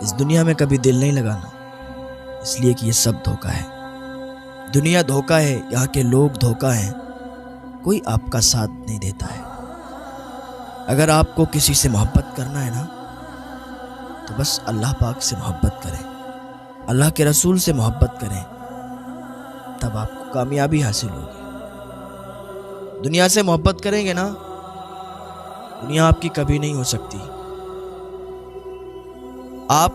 اس دنیا میں کبھی دل نہیں لگانا، اس لیے کہ یہ سب دھوکہ ہے۔ دنیا دھوکہ ہے، یہاں کے لوگ دھوکہ ہیں، کوئی آپ کا ساتھ نہیں دیتا ہے۔ اگر آپ کو کسی سے محبت کرنا ہے نا تو بس اللہ پاک سے محبت کریں، اللہ کے رسول سے محبت کریں، تب آپ کو کامیابی حاصل ہوگی۔ دنیا سے محبت کریں گے نا، دنیا آپ کی کبھی نہیں ہو سکتی۔ آپ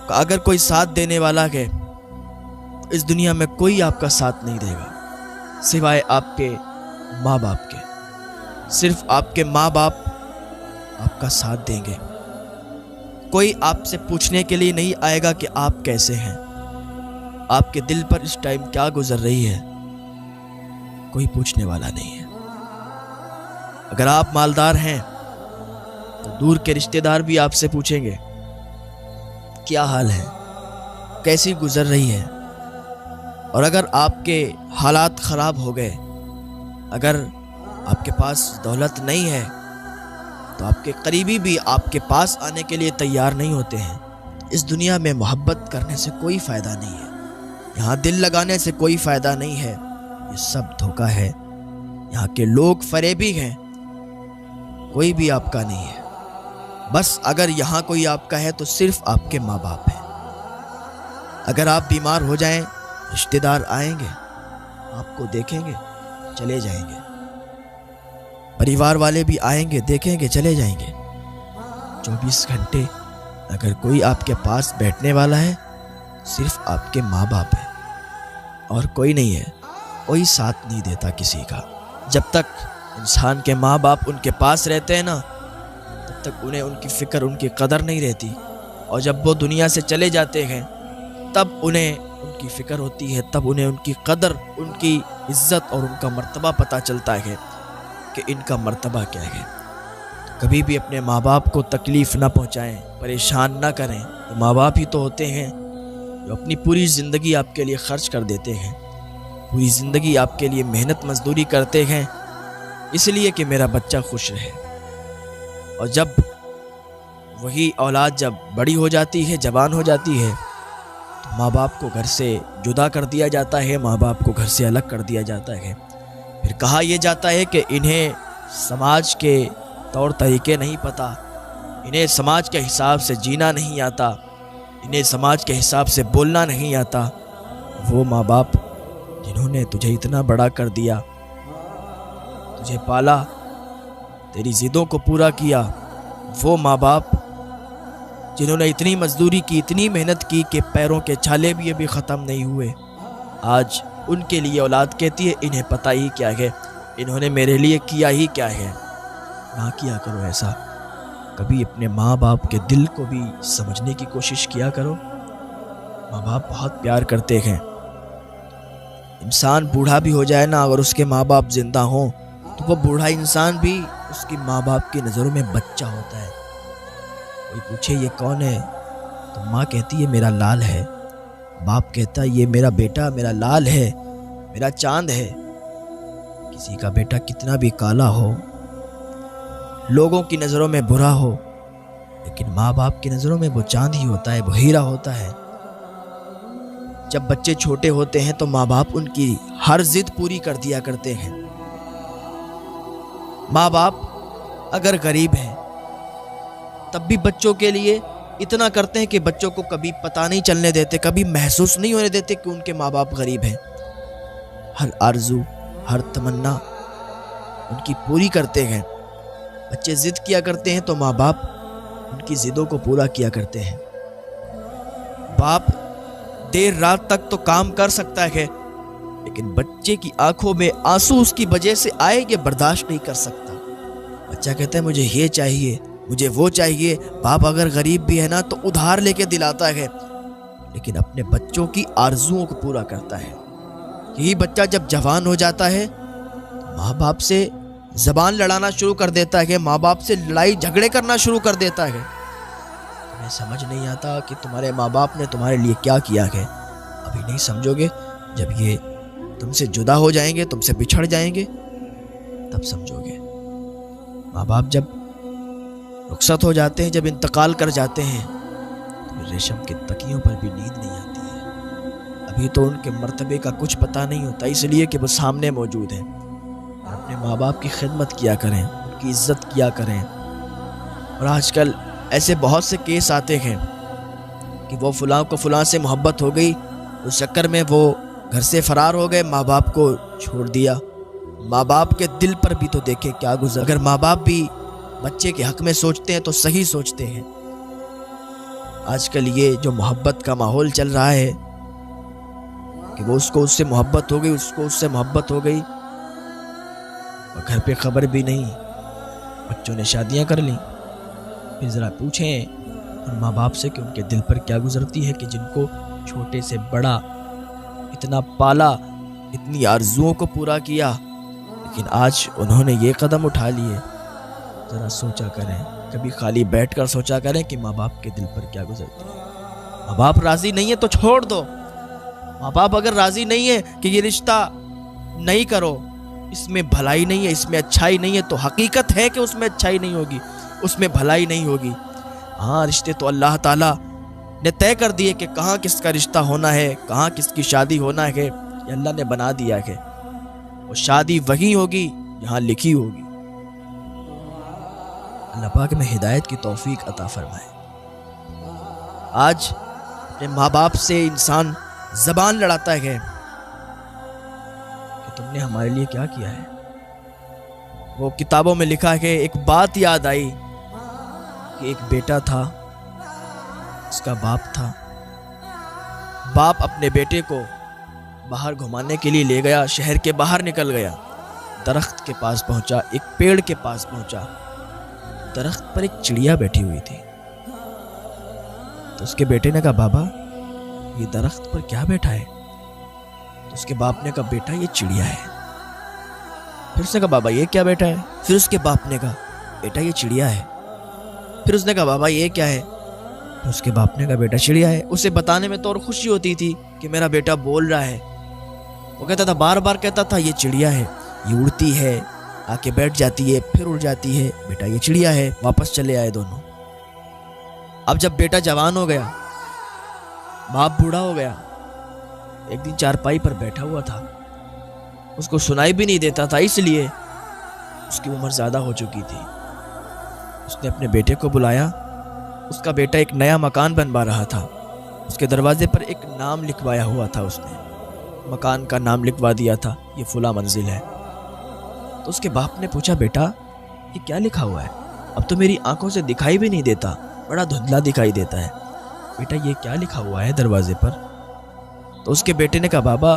کا اگر کوئی ساتھ دینے والا ہے، اس دنیا میں کوئی آپ کا ساتھ نہیں دے گا سوائے آپ کے ماں باپ کے۔ صرف آپ کے ماں باپ آپ کا ساتھ دیں گے۔ کوئی آپ سے پوچھنے کے لیے نہیں آئے گا کہ آپ کیسے ہیں، آپ کے دل پر اس ٹائم کیا گزر رہی ہے، کوئی پوچھنے والا نہیں ہے۔ اگر آپ مالدار ہیں تو دور کے رشتہ دار بھی آپ سے پوچھیں گے کیا حال ہے، کیسی گزر رہی ہے۔ اور اگر آپ کے حالات خراب ہو گئے، اگر آپ کے پاس دولت نہیں ہے، تو آپ کے قریبی بھی آپ کے پاس آنے کے لیے تیار نہیں ہوتے ہیں۔ اس دنیا میں محبت کرنے سے کوئی فائدہ نہیں ہے، یہاں دل لگانے سے کوئی فائدہ نہیں ہے، یہ سب دھوکہ ہے۔ یہاں کے لوگ فریبی ہیں، کوئی بھی آپ کا نہیں ہے۔ بس اگر یہاں کوئی آپ کا ہے تو صرف آپ کے ماں باپ ہیں۔ اگر آپ بیمار ہو جائیں، رشتہ دار آئیں گے، آپ کو دیکھیں گے، چلے جائیں گے۔ پریوار والے بھی آئیں گے، دیکھیں گے، چلے جائیں گے۔ 24 گھنٹے اگر کوئی آپ کے پاس بیٹھنے والا ہے، صرف آپ کے ماں باپ ہیں اور کوئی نہیں ہے۔ کوئی ساتھ نہیں دیتا کسی کا۔ جب تک انسان کے ماں باپ ان کے پاس رہتے ہیں نا، تب تک انہیں ان کی فکر، ان کی قدر نہیں رہتی، اور جب وہ دنیا سے چلے جاتے ہیں تب انہیں ان کی فکر ہوتی ہے، تب انہیں ان کی قدر، ان کی عزت اور ان کا مرتبہ پتہ چلتا ہے کہ ان کا مرتبہ کیا ہے۔ کبھی بھی اپنے ماں باپ کو تکلیف نہ پہنچائیں، پریشان نہ کریں۔ ماں باپ ہی تو ہوتے ہیں جو اپنی پوری زندگی آپ کے لیے خرچ کر دیتے ہیں، پوری زندگی آپ کے لیے محنت مزدوری کرتے ہیں، اس لیے کہ میرا بچہ خوش رہے۔ اور جب وہی اولاد جب بڑی ہو جاتی ہے، جوان ہو جاتی ہے، تو ماں باپ کو گھر سے جدا کر دیا جاتا ہے، ماں باپ کو گھر سے الگ کر دیا جاتا ہے۔ پھر کہا یہ جاتا ہے کہ انہیں سماج کے طور طریقے نہیں پتہ، انہیں سماج کے حساب سے جینا نہیں آتا، انہیں سماج کے حساب سے بولنا نہیں آتا۔ وہ ماں باپ جنہوں نے تجھے اتنا بڑا کر دیا، تجھے پالا، تیری ضدوں کو پورا کیا، وہ ماں باپ جنہوں نے اتنی مزدوری کی، اتنی محنت کی کہ پیروں کے چھالے بھی ابھی ختم نہیں ہوئے، آج ان کے لیے اولاد کہتی ہے انہیں پتہ ہی کیا ہے، انہوں نے میرے لیے کیا ہی کیا ہے۔ نہ کیا کرو ایسا، کبھی اپنے ماں باپ کے دل کو بھی سمجھنے کی کوشش کیا کرو۔ ماں باپ بہت پیار کرتے ہیں۔ انسان بوڑھا بھی ہو جائے نا، اگر اس کے ماں باپ زندہ ہوں تو وہ بوڑھا انسان بھی اس کی ماں باپ کی نظروں میں بچہ ہوتا ہے۔ کوئی پوچھے یہ کون ہے تو ماں کہتی ہے میرا لال ہے، باپ کہتا ہے یہ میرا بیٹا، میرا لال ہے، میرا چاند ہے۔ کسی کا بیٹا کتنا بھی کالا ہو، لوگوں کی نظروں میں برا ہو، لیکن ماں باپ کی نظروں میں وہ چاند ہی ہوتا ہے، وہ ہیرا ہوتا ہے۔ جب بچے چھوٹے ہوتے ہیں تو ماں باپ ان کی ہر ضد پوری کر دیا کرتے ہیں۔ ماں باپ اگر غریب ہیں تب بھی بچوں کے لیے اتنا کرتے ہیں کہ بچوں کو کبھی پتہ نہیں چلنے دیتے، کبھی محسوس نہیں ہونے دیتے کہ ان کے ماں باپ غریب ہیں۔ ہر آرزو، ہر تمنا ان کی پوری کرتے ہیں۔ بچے ضد کیا کرتے ہیں تو ماں باپ ان کی ضدوں کو پورا کیا کرتے ہیں۔ باپ دیر رات تک تو کام کر سکتا ہے، لیکن بچے کی آنکھوں میں آنسو اس کی وجہ سے آئے یہ برداشت نہیں کر سکتا۔ بچہ کہتا ہے مجھے یہ چاہیے، مجھے وہ چاہیے۔ باپ اگر غریب بھی ہے نا تو ادھار لے کے دلاتا ہے، لیکن اپنے بچوں کی آرزوؤں کو پورا کرتا ہے۔ یہی بچہ جب جوان ہو جاتا ہے تو ماں باپ سے زبان لڑانا شروع کر دیتا ہے، ماں باپ سے لڑائی جھگڑے کرنا شروع کر دیتا ہے۔ تمہیں سمجھ نہیں آتا کہ تمہارے ماں باپ نے تمہارے لیے کیا کیا ہے؟ ابھی نہیں سمجھو گے، جب یہ تم سے جدا ہو جائیں گے، تم سے بچھڑ جائیں گے، تب سمجھو گے۔ ماں باپ جب رخصت ہو جاتے ہیں، جب انتقال کر جاتے ہیں تو ریشم کے تکیوں پر بھی نیند نہیں آتی ہے۔ ابھی تو ان کے مرتبے کا کچھ پتہ نہیں ہوتا، اس لیے کہ وہ سامنے موجود ہیں۔ اور اپنے ماں باپ کی خدمت کیا کریں، ان کی عزت کیا کریں۔ اور آج کل ایسے بہت سے کیس آتے ہیں کہ وہ فلاں کو فلاں سے محبت ہو گئی، اس چکر میں وہ گھر سے فرار ہو گئے، ماں باپ کو چھوڑ دیا۔ ماں باپ کے دل پر بھی تو دیکھے کیا گزر۔ اگر ماں باپ بھی بچے کے حق میں سوچتے ہیں تو صحیح سوچتے ہیں۔ آج کل یہ جو محبت کا ماحول چل رہا ہے کہ وہ اس کو اس سے محبت ہو گئی، اس کو اس سے محبت ہو گئی، اور گھر پہ خبر بھی نہیں، بچوں نے شادیاں کر لیں۔ پھر ذرا پوچھیں ان ماں باپ سے کہ ان کے دل پر کیا گزرتی ہے کہ جن کو چھوٹے سے بڑا اتنا پالا، اتنی آرزوؤں کو پورا کیا، لیکن آج انہوں نے یہ قدم اٹھا لیے۔ ذرا سوچا کریں، کبھی خالی بیٹھ کر سوچا کریں کہ ماں باپ کے دل پر کیا گزرتی ہے۔ ماں باپ راضی نہیں ہے تو چھوڑ دو۔ ماں باپ اگر راضی نہیں ہے کہ یہ رشتہ نہیں کرو، اس میں بھلائی نہیں ہے، اس میں اچھائی نہیں ہے، تو حقیقت ہے کہ اس میں اچھائی نہیں ہوگی، اس میں بھلائی نہیں ہوگی۔ ہاں، رشتے تو اللہ تعالیٰ نے طے کر دیے کہ کہاں کس کا رشتہ ہونا ہے، کہاں کس کی شادی ہونا ہے، یہ اللہ نے بنا دیا ہے۔ وہ شادی وہی ہوگی جہاں لکھی ہوگی۔ اللہ پاک میں ہدایت کی توفیق عطا فرمائے۔ آج اپنے ماں باپ سے انسان زبان لڑاتا ہے کہ تم نے ہمارے لیے کیا کیا ہے۔ وہ کتابوں میں لکھا ہے، ایک بات یاد آئی کہ ایک بیٹا تھا، اس کا باپ تھا۔ باپ اپنے بیٹے کو باہر گھمانے کے لیے لے گیا، شہر کے باہر نکل گیا، درخت کے پاس پہنچا، ایک پیڑ کے پاس پہنچا، درخت پر ایک چڑیا بیٹھی ہوئی تھی۔ تو اس کے بیٹے نے کہا، بابا یہ درخت پر کیا بیٹھا ہے؟ تو اس کے باپ نے کہا، بیٹا یہ چڑیا ہے۔ پھر اس نے کہا، بابا یہ کیا بیٹا ہے؟ پھر اس کے باپ نے کہا، بیٹا یہ چڑیا ہے۔ پھر اس نے کہا، بابا یہ کیا ہے؟ پھر اس کے باپ نے کہا، بیٹا چڑیا ہے۔ اسے بتانے میں تو اور خوشی ہوتی تھی کہ میرا بیٹا بول رہا ہے۔ وہ کہتا تھا، بار بار کہتا تھا، یہ چڑیا ہے، یہ اڑتی ہے، آ کے بیٹھ جاتی ہے، پھر اڑ جاتی ہے، بیٹا یہ چڑیا ہے۔ واپس چلے آئے دونوں۔ اب جب بیٹا جوان ہو گیا، باپ بوڑھا ہو گیا، ایک دن چارپائی پر بیٹھا ہوا تھا، اس کو سنائی بھی نہیں دیتا تھا، اس لیے اس کی عمر زیادہ ہو چکی تھی۔ اس نے اپنے بیٹے کو بلایا۔ اس کا بیٹا ایک نیا مکان بنوا رہا تھا، اس کے دروازے پر ایک نام لکھوایا ہوا تھا، اس نے مکان کا نام لکھوا دیا تھا، یہ فلاں منزل ہے۔ تو اس کے باپ نے پوچھا، بیٹا یہ کیا لکھا ہوا ہے؟ اب تو میری آنکھوں سے دکھائی بھی نہیں دیتا، بڑا دھندلا دکھائی دیتا ہے، بیٹا یہ کیا لکھا ہوا ہے دروازے پر؟ تو اس کے بیٹے نے کہا، بابا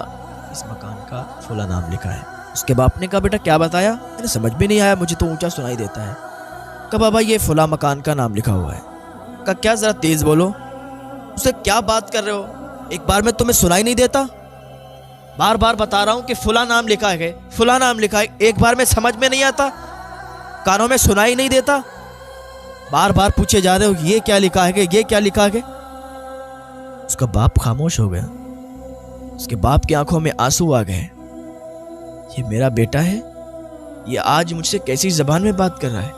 اس مکان کا فلاں نام لکھا ہے۔ اس کے باپ نے کہا، بیٹا کیا بتایا؟ مجھے سمجھ بھی نہیں آیا، مجھے تو اونچا سنائی دیتا ہے۔ کہا، بابا یہ فلاں مکان کا نام لکھا ہوا ہے۔ کہا، کیا ذرا تیز بولو، اسے کیا بات کر رہے ہو؟ ایک بار میں تمہیں سنائی نہیں دیتا؟ بار بار بتا رہا ہوں کہ فلاں نام لکھا ہے، فلاں نام لکھا ہے، ایک بار میں سمجھ میں نہیں آتا؟ کانوں میں سنائی نہیں دیتا؟ بار بار پوچھے جا رہے ہو یہ کیا لکھا ہے، یہ کیا لکھا ہے؟ اس کا باپ خاموش ہو گیا۔ اس کے باپ کی آنکھوں میں آنسو آ گئے۔ یہ میرا بیٹا ہے، یہ آج مجھ سے کیسی زبان میں بات کر رہا ہے؟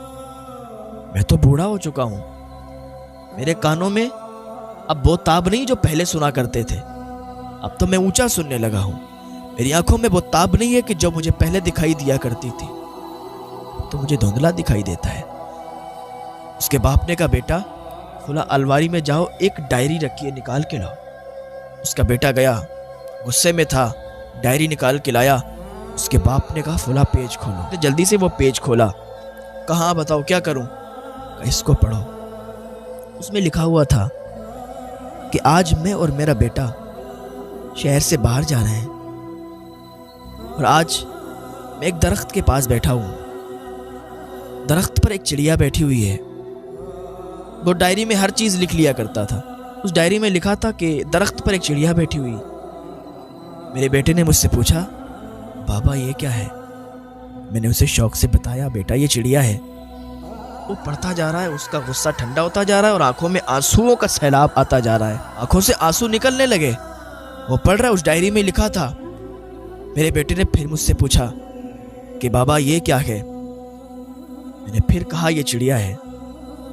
میں تو بوڑھا ہو چکا ہوں، میرے کانوں میں اب وہ تاب نہیں جو پہلے سنا کرتے تھے، اب تو میں اونچا سننے لگا ہوں، میری آنکھوں میں وہ تاب نہیں ہے کہ جو مجھے پہلے دکھائی دیا کرتی تھی، اب تو مجھے دھندلا دکھائی دیتا ہے۔ اس کے باپ نے کہا، بیٹا فلاں الماری میں جاؤ، ایک ڈائری رکھی ہے، نکال کے لاؤ۔ اس کا بیٹا گیا، غصے میں تھا، ڈائری نکال کے لایا۔ اس کے باپ نے کہا، فلاں پیج کھولو۔ جلدی سے وہ پیج کھولا۔ کہاں بتاؤ کیا کروں؟ اس کو پڑھو۔ اس میں لکھا ہوا تھا کہ آج میں اور میرا بیٹا شہر سے باہر جا رہے ہیں، اور آج میں ایک درخت کے پاس بیٹھا ہوں، درخت پر ایک چڑیا بیٹھی ہوئی ہے۔ وہ ڈائری میں ہر چیز لکھ لیا کرتا تھا، اس ڈائری میں لکھا تھا کہ درخت پر ایک چڑیا بیٹھی ہوئی۔ میرے بیٹے نے مجھ سے پوچھا، بابا یہ کیا ہے؟ میں نے اسے شوق سے بتایا، بیٹا یہ چڑیا ہے۔ وہ پڑھتا جا رہا ہے، اس کا غصہ ٹھنڈا ہوتا جا رہا ہے اور آنکھوں میں آنسوؤں کا سیلاب آتا جا رہا ہے، آنکھوں سے آنسو نکلنے لگے۔ وہ پڑھ رہا ہے، اس ڈائری میں لکھا تھا۔ میرے بیٹے نے پھر مجھ سے پوچھا کہ بابا یہ کیا ہے؟ میں نے پھر کہا یہ چڑیا ہے۔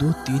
2-3